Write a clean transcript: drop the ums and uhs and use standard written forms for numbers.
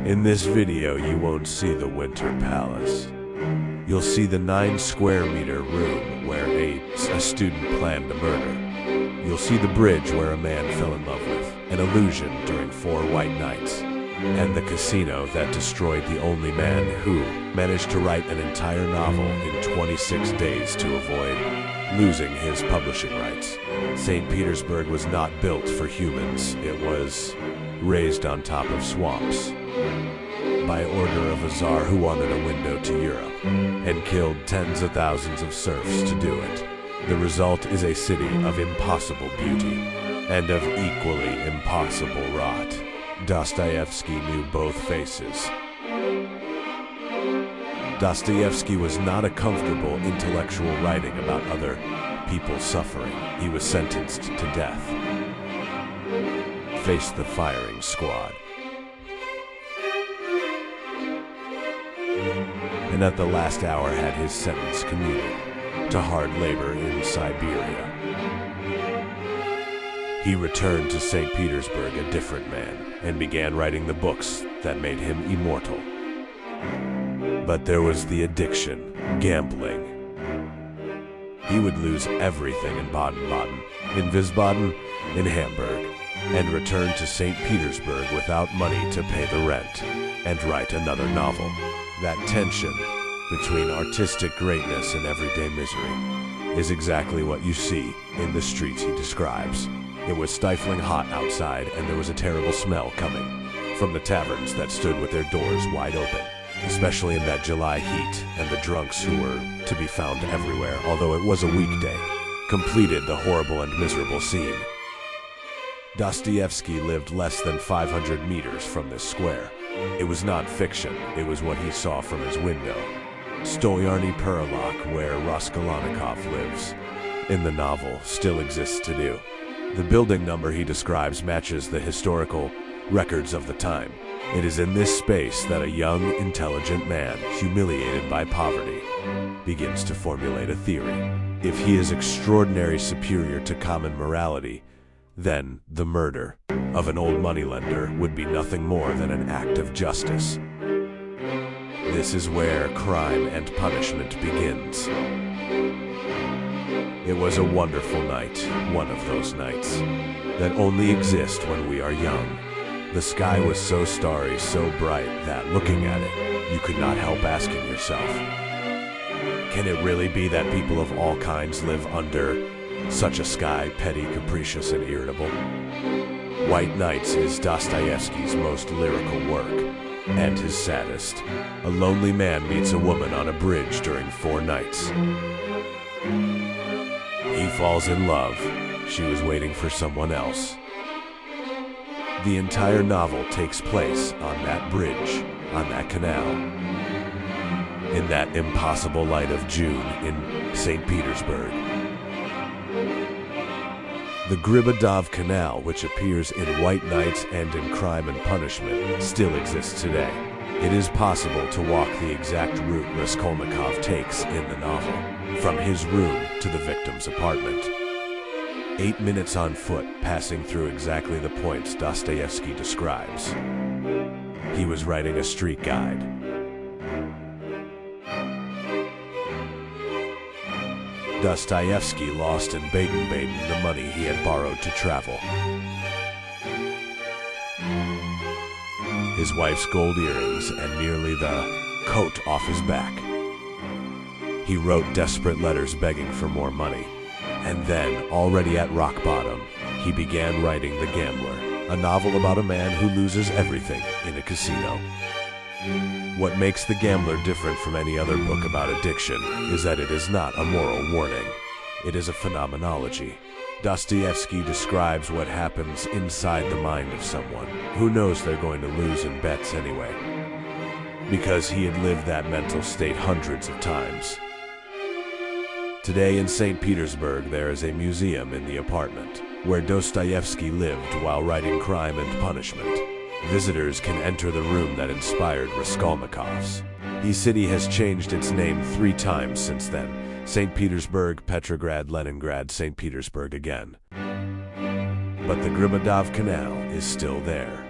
In this video, you won't see the Winter Palace. You'll see the 9-square-meter room where a student planned a murder. You'll see the bridge where a man fell in love with, an illusion during 4 white nights, and the casino that destroyed the only man who managed to write an entire novel in 26 days to avoid losing his publishing rights. Saint Petersburg was not built for humans. It was raised on top of swamps by order of a czar who wanted a window to Europe and killed tens of thousands of serfs to do it. The result is a city of impossible beauty and of equally impossible rot. Dostoevsky knew both faces. Dostoevsky was not a comfortable intellectual writing about other people's suffering. He was sentenced to death. Faced the firing squad. And at the last hour had his sentence commuted to hard labor in Siberia. He returned to St. Petersburg a different man and began writing the books that made him immortal. But there was the addiction, gambling. He would lose everything in Baden-Baden, in Wiesbaden, in Hamburg, and return to St. Petersburg without money to pay the rent and write another novel. That tension between artistic greatness and everyday misery is exactly what you see in the streets he describes. It was stifling hot outside, and there was a terrible smell coming from the taverns that stood with their doors wide open, especially in that July heat, and the drunks who were to be found everywhere, although it was a weekday, completed the horrible and miserable scene. Dostoevsky lived less than 500 meters from this square. It was not fiction, it was what he saw from his window. Stolyarny Perilak, where Raskolnikov lives, in the novel, still exists to do. The building number he describes matches the historical records of the time. It is in this space that a young, intelligent man, humiliated by poverty, begins to formulate a theory. If he is extraordinary superior to common morality, then the murder of an old moneylender would be nothing more than an act of justice. This is where crime and punishment begins. It was a wonderful night, one of those nights that only exist when we are young. The sky was so starry, so bright that, looking at it, you could not help asking yourself, can it really be that people of all kinds live under such a sky, petty, capricious, and irritable? White Nights is Dostoevsky's most lyrical work, and his saddest. A lonely man meets a woman on a bridge during 4 nights. He falls in love. She was waiting for someone else. The entire novel takes place on that bridge, on that canal, in that impossible light of June in St. Petersburg. The Gribadov Canal, which appears in White Nights and in Crime and Punishment, still exists today. It is possible to walk the exact route Raskolnikov takes in the novel, from his room to the victim's apartment. 8 minutes on foot, passing through exactly the points Dostoevsky describes. He was writing a street guide. Dostoevsky lost in Baden-Baden the money he had borrowed to travel. His wife's gold earrings and nearly the coat off his back. He wrote desperate letters begging for more money. And then, already at rock bottom, he began writing The Gambler, a novel about a man who loses everything in a casino. What makes The Gambler different from any other book about addiction is that it is not a moral warning. It is a phenomenology. Dostoevsky describes what happens inside the mind of someone who knows they're going to lose in bets anyway, because he had lived that mental state hundreds of times. Today in St. Petersburg, there is a museum in the apartment where Dostoevsky lived while writing Crime and Punishment. Visitors can enter the room that inspired Raskolnikov's. The city has changed its name 3 times since then. St. Petersburg, Petrograd, Leningrad, St. Petersburg again. But the Gribadov Canal is still there.